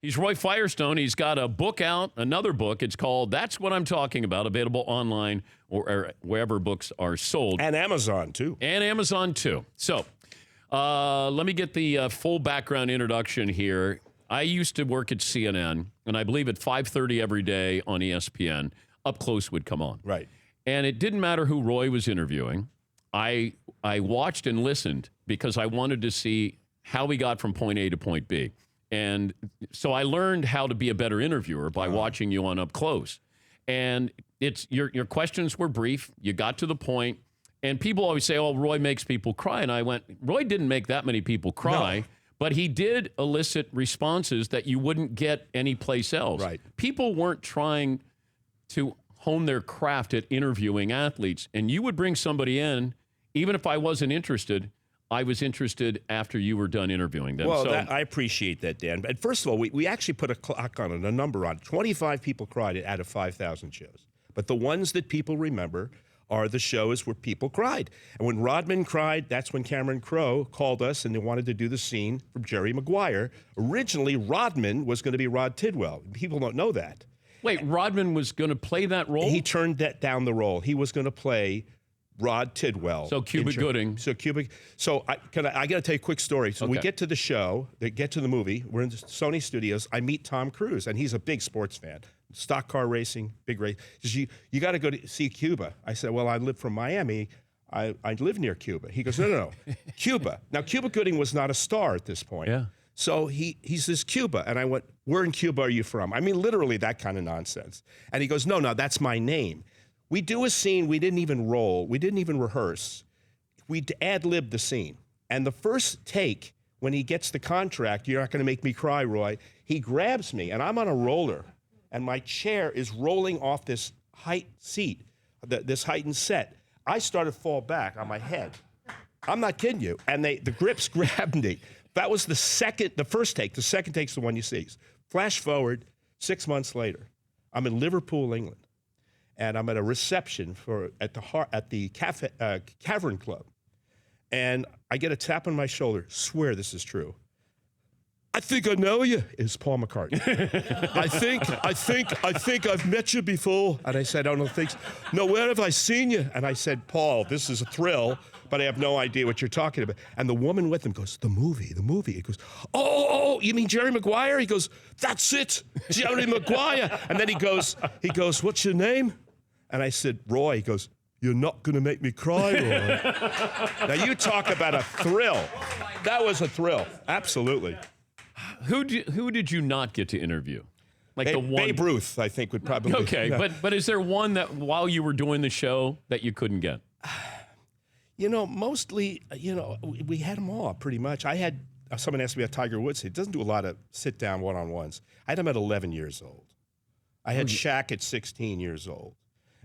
He's Roy Firestone. He's got a book out, another book. It's called That's What I'm Talking About, available online or wherever books are sold. And Amazon, too. So let me get the full background introduction here. I used to work at CNN, and I believe at 5:30 every day on ESPN, Up Close would come on. Right. And it didn't matter who Roy was interviewing. I watched and listened because I wanted to see how we got from point A to point B. And so I learned how to be a better interviewer by watching you on Up Close. And it's your questions were brief. You got to the point. And people always say, oh, Roy makes people cry. And I went, Roy didn't make that many people cry, but he did elicit responses that you wouldn't get anyplace else. Right. People weren't trying to hone their craft at interviewing athletes. And you would bring somebody in, even if I wasn't interested, I was interested after you were done interviewing them. Well, I appreciate that, Dan. But first of all, we actually put a clock on it, a number on it. 25 people cried out of 5,000 shows. But the ones that people remember are the shows where people cried. And when Rodman cried, that's when Cameron Crowe called us and they wanted to do the scene from Jerry Maguire. Originally, Rodman was going to be Rod Tidwell. People don't know that. Wait, Rodman was going to play that role? He turned that down the role. He was going to play Rod Tidwell. So Cuba Gooding. So I got to tell you a quick story. So we get to the show, they get to the movie. We're in the Sony studios. I meet Tom Cruise, and he's a big sports fan. Stock car racing, big race. He says, you got to go to see Cuba. I said, well, I live from Miami. I live near Cuba. He goes, no, Cuba. Now, Cuba Gooding was not a star at this point. Yeah. So he says, Cuba. And I went, where in Cuba are you from? I mean, literally that kind of nonsense. And he goes, no, that's my name. We do a scene, we didn't even roll, we didn't even rehearse. We ad-libbed the scene. And the first take, when he gets the contract, you're not going to make me cry, Roy, he grabs me, and I'm on a roller, and my chair is rolling off this height seat, this heightened set. I started to fall back on my head. I'm not kidding you. And the grips grabbed me. That was the first take. The second take's the one you see. Flash forward, 6 months later. I'm in Liverpool, England. And I'm at a reception at the Cavern Club, and I get a tap on my shoulder. Swear this is true. I think I know you. It's Paul McCartney. I think I've met you before. And I said, I don't think so. No, where have I seen you? And I said, Paul, this is a thrill, but I have no idea what you're talking about. And the woman with him goes, the movie. He goes, oh, you mean Jerry Maguire? He goes, that's it, Jerry Maguire. And then he goes, what's your name? And I said, Roy. He goes, you're not going to make me cry, Roy. Now, you talk about a thrill. That was a thrill. Absolutely. Who did you not get to interview? Like the one Babe Ruth, I think, would probably. Okay, yeah. but is there one that while you were doing the show that you couldn't get? Mostly, we had them all pretty much. I had someone asked me about Tiger Woods. He doesn't do a lot of sit-down one-on-ones. I had him at 11 years old. I had Shaq at 16 years old.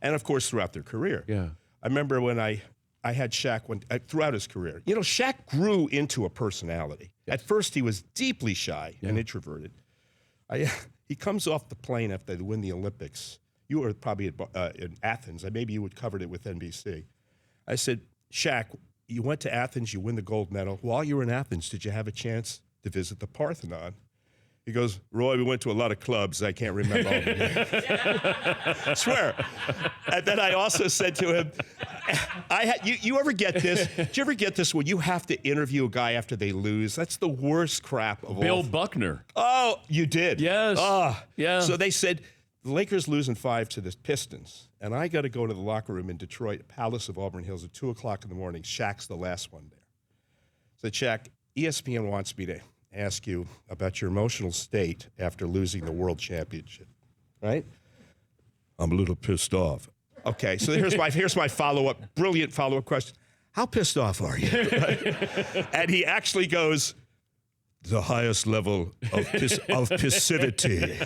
And, of course, throughout their career. Yeah. I remember when I had Shaq throughout his career. Shaq grew into a personality. Yes. At first, he was deeply shy and introverted. He comes off the plane after they win the Olympics. You were probably in Athens. Maybe you would covered it with NBC. I said, Shaq, you went to Athens, you win the gold medal. While you were in Athens, did you have a chance to visit the Parthenon? He goes, Roy, we went to a lot of clubs. I can't remember all of them. Swear. And then I also said to him, you ever get this? Did you ever get this where you have to interview a guy after they lose? That's the worst crap of all. Bill Buckner. Oh, you did? Yes. Yeah. So they said, the Lakers losing 5 to the Pistons. And I got to go to the locker room in Detroit, Palace of Auburn Hills at 2 o'clock in the morning. Shaq's the last one there. I said, Shaq, ESPN wants me to ask you about your emotional state after losing the world championship, right? I'm a little pissed off. Okay, so here's my follow-up, brilliant follow-up question. How pissed off are you? Right? And he actually goes, the highest level of passivity.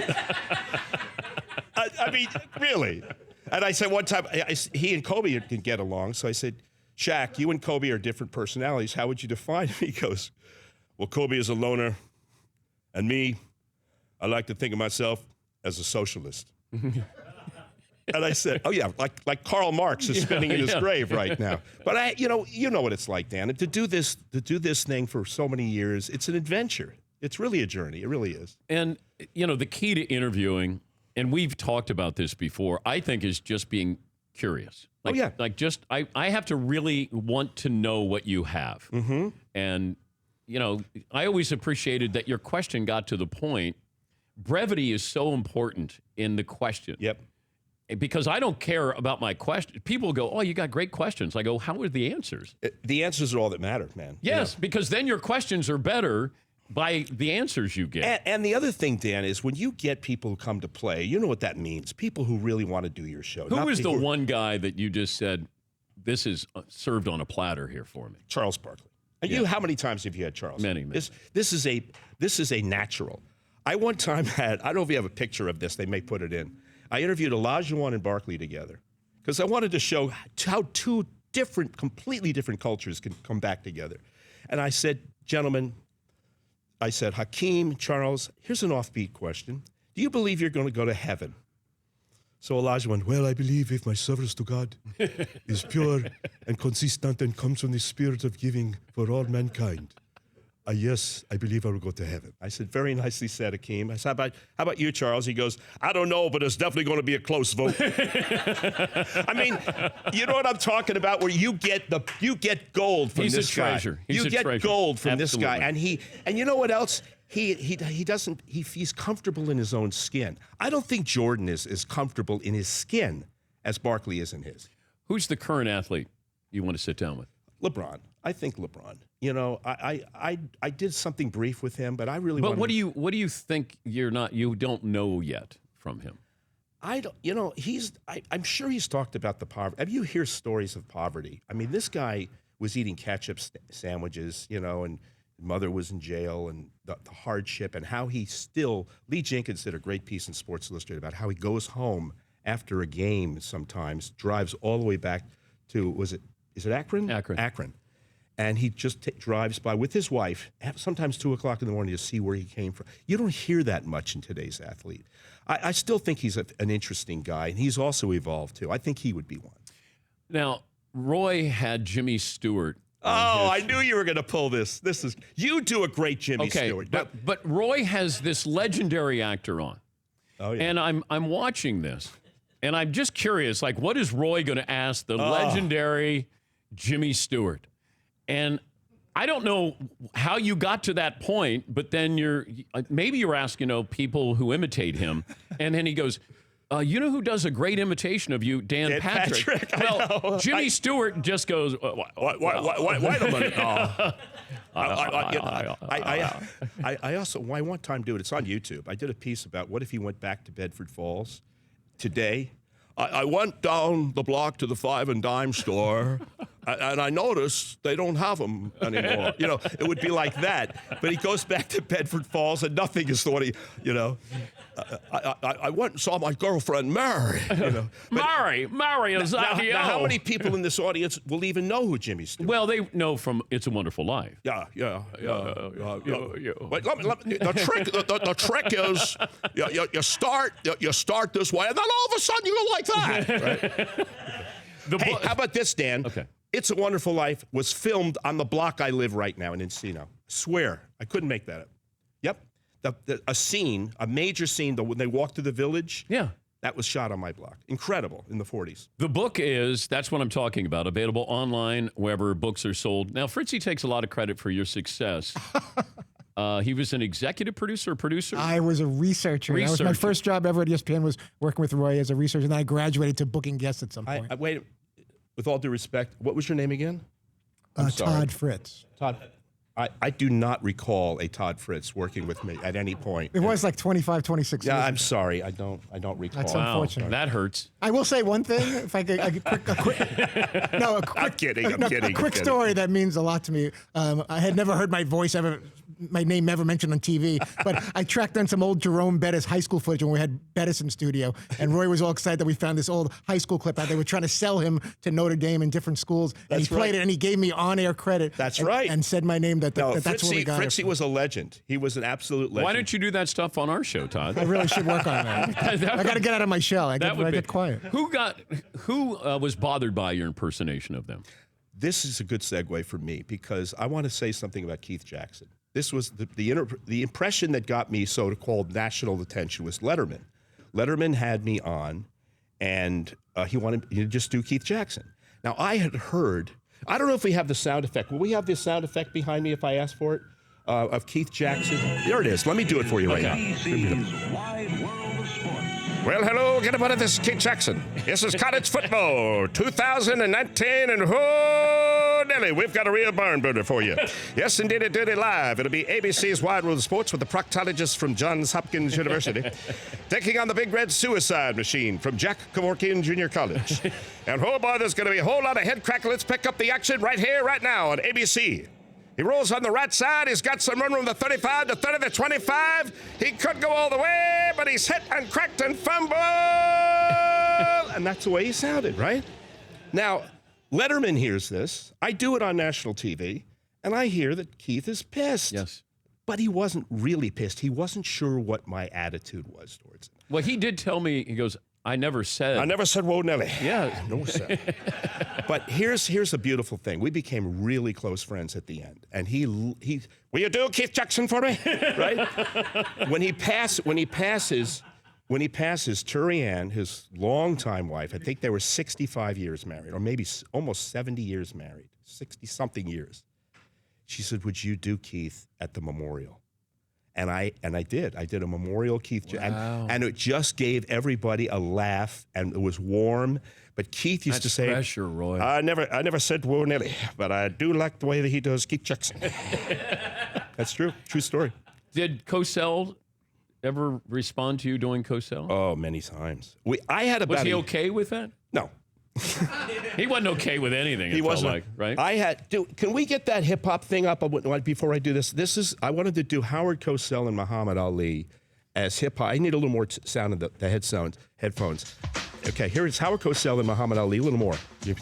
I mean, really. And I said one time, he and Kobe didn't get along, so I said, Shaq, you and Kobe are different personalities. How would you define him? He goes, well, Kobe is a loner, and me, I like to think of myself as a socialist. And I said, oh, yeah, like Karl Marx is spinning in his grave right now. But, you know what it's like, Dan. To do this thing for so many years, it's an adventure. It's really a journey. It really is. And the key to interviewing, and we've talked about this before, I think is just being curious. Like, yeah. Like just, I have to really want to know what you have. Mm-hmm. And, I always appreciated that your question got to the point. Brevity is so important in the question. Yep. Because I don't care about my question. People go, oh, you got great questions. I go, how are the answers? The answers are all that matter, man. Yes, because then your questions are better by the answers you get. And the other thing, Dan, is when you get people who come to play, you know what that means. People who really want to do your show. Who is the one guy that you just said, this is served on a platter here for me? Charles Barkley. And how many times have you had Charles? Many. This is a natural. I one time had, I don't know if you have a picture of this, they may put it in. I interviewed Olajuwon and Barkley together because I wanted to show how two completely different cultures can come back together. And I said, gentlemen, Hakeem, Charles, here's an offbeat question. Do you believe you're going to go to heaven? So Olajuwon, well, I believe if my service to God is pure and consistent and comes from the spirit of giving for all mankind, yes, I believe I will go to heaven. I said, very nicely said, Hakeem. I said, how about you, Charles? He goes, I don't know, but it's definitely going to be a close vote. I mean, you know what I'm talking about? Where you get gold from this guy. He's a treasure. He's a treasure. Gold from Absolutely. this guy, and you know what else? He's comfortable in his own skin. I don't think Jordan is as comfortable in his skin as Barkley is in his. Who's the current athlete you want to sit down with? LeBron. I think LeBron. I did something brief with him, but I really. But what do you think you don't know yet from him? I don't. I'm sure he's talked about the poverty. Have you hear stories of poverty? I mean, this guy was eating ketchup sandwiches, and mother was in jail, and the hardship, and how he still. Lee Jenkins did a great piece in Sports Illustrated about how he goes home after a game sometimes, drives all the way back to is it Akron? Akron. And he just drives by with his wife, sometimes 2 o'clock in the morning, to see where he came from. You don't hear that much in today's athlete. I still think he's an interesting guy, and he's also evolved, too. I think he would be one. Now, Roy had Jimmy Stewart. Oh, I knew you were going to pull this. You do a great Jimmy Stewart. But Roy has this legendary actor on. Oh, yeah. And I'm watching this, and I'm just curious, like, what is Roy going to ask the legendary Jimmy Stewart? And I don't know how you got to that point, but then maybe you're asking, people who imitate him. And then he goes, you know who does a great imitation of you? Dan Patrick. Well, Jimmy Stewart just goes, wait a minute. I want time to do it. It's on YouTube. I did a piece about what if he went back to Bedford Falls today. I went down the block to the 5 and dime store, and I noticed they don't have them anymore. It would be like that. But he goes back to Bedford Falls, and nothing is what I went and saw my girlfriend Mary. Mary is out here. Now, how many people in this audience will even know who Jimmy Stewart is? Well, they know from It's a Wonderful Life. Yeah. Wait, the trick is you start this way, and then all of a sudden you go like that. Right? Hey, how about this, Dan? Okay. It's a Wonderful Life was filmed on the block I live right now in Encino. Swear, I couldn't make that up. Yep. A major scene, when they walk to the village. Yeah. That was shot on my block. Incredible, in the 40s. The book that's what I'm talking about, available online wherever books are sold. Now, Fritzy takes a lot of credit for your success. He was an executive producer. I was a researcher. That was my first job ever at ESPN, was working with Roy as a researcher, and then I graduated to booking guests at some point. Wait, with all due respect, what was your name again? Todd Fritz. Todd. I do not recall a Todd Fritz working with me at any point. It was like 25, 26 years. Yeah, I'm sorry. I don't recall. That's unfortunate. That hurts. I will say one thing. If I could, I'm kidding. A quick story that means a lot to me. I had never heard my name ever mentioned on TV, but I tracked down some old Jerome Bettis high school footage when we had Bettis in studio, and Roy was all excited that we found this old high school clip out. They were trying to sell him to Notre Dame in different schools, and he played it, and he gave me on-air credit. That's right. And said my name. That's what we got. Fritzy was a legend. He was an absolute legend. Why don't you do that stuff on our show, Todd? I really should work on that. I got to get out of my shell. I get quiet. Who was bothered by your impersonation of them? This is a good segue for me because I want to say something about Keith Jackson. This was the impression that got me so-called national attention was Letterman. Letterman had me on, and he wanted me to just do Keith Jackson. Now, I had heard, I don't know if we have the sound effect. Will we have this sound effect behind me if I ask for it? Of Keith Jackson. There it is. Let me do it for you right now. Well, hello, get about it. This is Keith Jackson. This is college football 2019, and oh, Nelly, we've got a real barn burner for you. Yes, indeed, it did it live. It'll be ABC's Wide World of Sports with the proctologist from Johns Hopkins University, taking on the Big Red Suicide Machine from Jack Kevorkian Junior College. And oh boy, there's going to be a whole lot of head crackle. Let's pick up the action right here, right now on ABC. He rolls on the right side. He's got some run from the 35, the 30, the 25. He could go all the way, but he's hit and cracked and fumbled. And that's the way he sounded, right? Now, Letterman hears this. I do it on national TV, and I hear that Keith is pissed. Yes. But he wasn't really pissed. He wasn't sure what my attitude was towards him. Well, he did tell me, he goes, I never said, whoa, Nelly. Yeah. No, sir. But here's the beautiful thing. We became really close friends at the end. And he will you do Keith Jackson for me? Right? When he passes Turi Ann, his longtime wife, I think they were 65 years married, or maybe almost 70 years married, 60-something years. She said, would you do Keith at the memorial? And I did. I did a memorial Keith. Wow. And it just gave everybody a laugh, and it was warm. But Keith used to say, pressure, Roy. I never said whoa, Nelly, but I do like the way that he does Keith Jackson. That's true. True story. Did Cosell ever respond to you doing Cosell? Oh, many times. Was he okay with that? No. He wasn't okay with anything. He wasn't. Like, right? Can we get that hip hop thing up before I do this? I wanted to do Howard Cosell and Muhammad Ali as hip hop. I need a little more sound in the headphones. Okay, here is Howard Cosell and Muhammad Ali. A little more. Here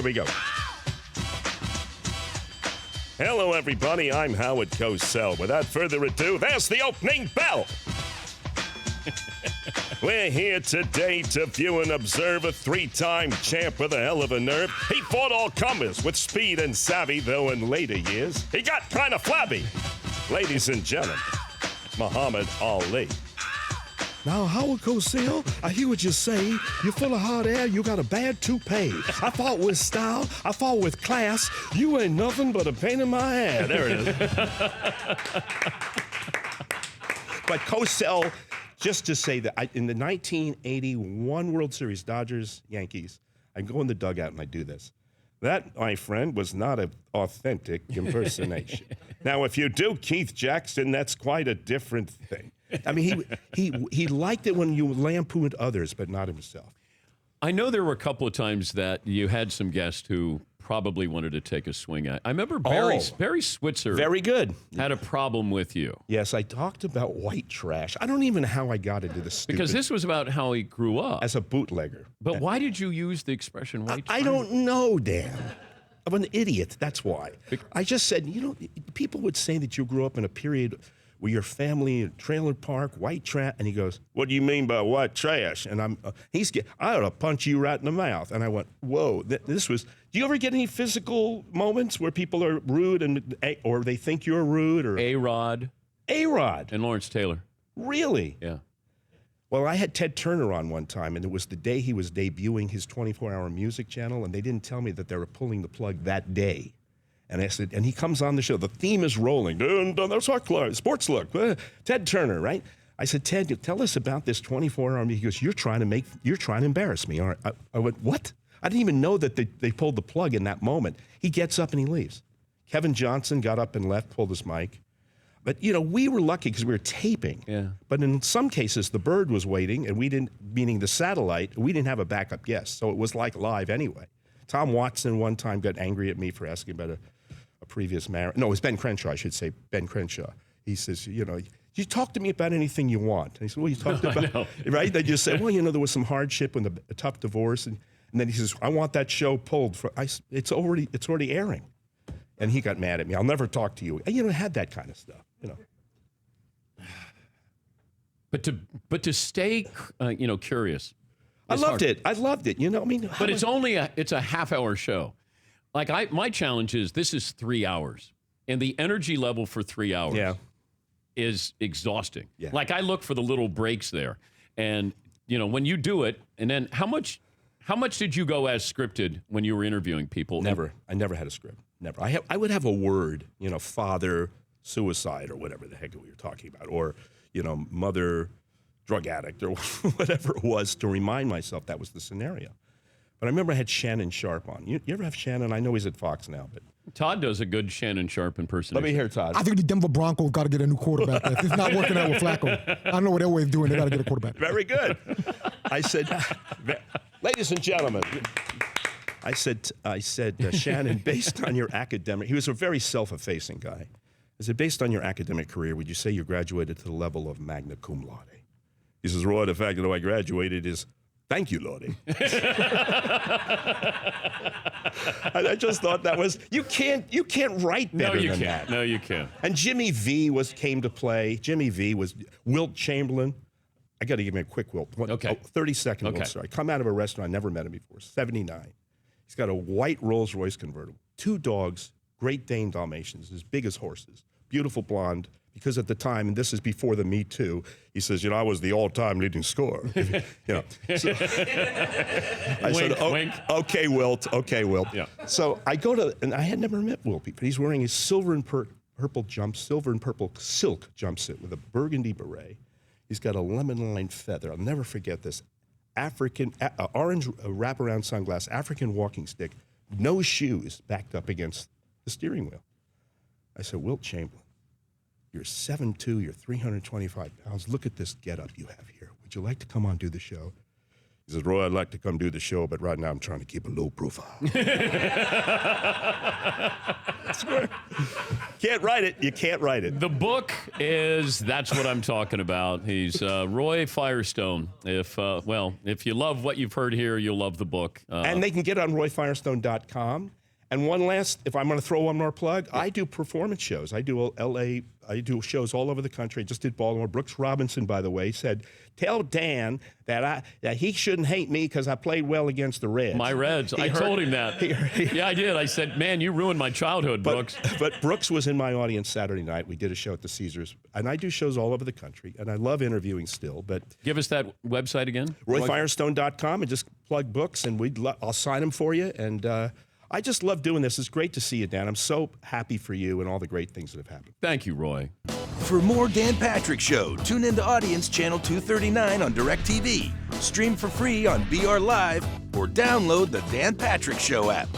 we go. Hello, everybody. I'm Howard Cosell. Without further ado, there's the opening bell. We're here today to view and observe a three-time champ with a hell of a nerve. He fought all comers with speed and savvy, though in later years he got kind of flabby. Ladies and gentlemen, Muhammad Ali. Now, Howard Cosell, I hear what you say. You're full of hot air. You got a bad toupee. I fought with style. I fought with class. You ain't nothing but a pain in my ass. There it is. But Cosell, just to say that in the 1981 World Series, Dodgers-Yankees, I go in the dugout and I do this. That, my friend, was not an authentic impersonation. Now, if you do Keith Jackson, that's quite a different thing. I mean, he liked it when you lampooned others, but not himself. I know there were a couple of times that you had some guests who probably wanted to take a swing at. I remember Barry Switzer. Very good. Had a problem with you. Yes, I talked about white trash. I don't even know how I got into this stupid. Because this was about how he grew up. As a bootlegger. But why did you use the expression white trash? I don't know, Dan. I'm an idiot. That's why. I just said, people would say that you grew up in a period where your family in a trailer park, white trash, and he goes, "What do you mean by white trash?" And I ought to punch you right in the mouth. And I went, "Whoa, this was." Do you ever get any physical moments where people are rude or they think you're rude? Or A-Rod and Lawrence Taylor. Really? Yeah. Well, I had Ted Turner on one time, and it was the day he was debuting his 24-hour music channel, and they didn't tell me that they were pulling the plug that day. And I said, and he comes on the show. The theme is rolling. That's our club, sports look. Ted Turner, right? I said, Ted, tell us about this 24-hour. He goes, you're trying to embarrass me. I went, what? I didn't even know that they pulled the plug in that moment. He gets up and he leaves. Kevin Johnson got up and left, pulled his mic. But, we were lucky because we were taping. Yeah. But in some cases, the bird was waiting, and we didn't, meaning the satellite, we didn't have a backup guest. So it was like live anyway. Tom Watson one time got angry at me for asking about a previous marriage. No, it was Ben Crenshaw, I should say. Ben Crenshaw. He says, you talk to me about anything you want. And he said, well, you talked about, right? They just said, well, there was some hardship and a tough divorce. And then he says, I want that show pulled. It's already airing. And he got mad at me. I'll never talk to you. And, had that kind of stuff, But to stay, curious. I loved it. I loved it. But it's a half-hour show. Like my challenge is this is 3 hours, and the energy level for 3 hours is exhausting. Yeah. Like I look for the little breaks there, and when you do it, and then how much did you go as scripted when you were interviewing people? Never. I never had a script. Never. I would have a word, father suicide or whatever the heck we were talking about, or mother drug addict or whatever it was to remind myself that was the scenario. But I remember I had Shannon Sharp on. You ever have Shannon? I know he's at Fox now, but Todd does a good Shannon Sharp impersonation. let me hear Todd. I think the Denver Broncos got to get a new quarterback. If it's not working out with Flacco, I don't know what their way of doing it. They got to get a quarterback. Very good. I said, ladies and gentlemen, I said, Shannon, based on your academic, he was a very self-effacing guy. I said, based on your academic career, would you say you graduated to the level of magna cum laude? He says, Roy, the fact that I graduated is, thank you, Lordy. I just thought that was, you can't write better than that. No, you can't. And Jimmy V came to play. Jimmy V was Wilt Chamberlain. I got to give him a quick Wilt. 30-second Wilt story. I come out of a restaurant, I never met him before, 79. He's got a white Rolls-Royce convertible, 2 dogs, Great Dane Dalmatians, as big as horses, beautiful blonde. Because at the time, and this is before the Me Too, he says, I was the all-time leading scorer. So, I said, wink. Okay, Wilt. Yeah. So I go to, and I had never met Wilt, but he's wearing his silver and purple silk jumpsuit with a burgundy beret. He's got a lemon line feather. I'll never forget this. Orange wraparound sunglass, African walking stick, no shoes, backed up against the steering wheel. I said, Wilt Chamberlain, you're 7'2", you're 325 pounds. Look at this getup you have here. Would you like to come on and do the show? He says, Roy, I'd like to come do the show, but right now I'm trying to keep a low profile. Can't write it. You can't write it. The book is, that's what I'm talking about. He's Roy Firestone. If you love what you've heard here, you'll love the book. And they can get it on royfirestone.com. And one last, if I'm going to throw one more plug, I do performance shows. I do I do shows all over the country. I just did Baltimore. Brooks Robinson, by the way, said, tell Dan that he shouldn't hate me because I played well against the Reds. My Reds. I told him that. Yeah, I did. I said, man, you ruined my childhood, Brooks. But Brooks was in my audience Saturday night. We did a show at the Caesars. And I do shows all over the country. And I love interviewing still. But give us that website again. RoyFirestone.com, and just plug books. And I'll sign them for you. And I just love doing this. It's great to see you, Dan. I'm so happy for you and all the great things that have happened. Thank you, Roy. For more Dan Patrick Show, tune into Audience Channel 239 on DirecTV. Stream for free on BR Live or download the Dan Patrick Show app.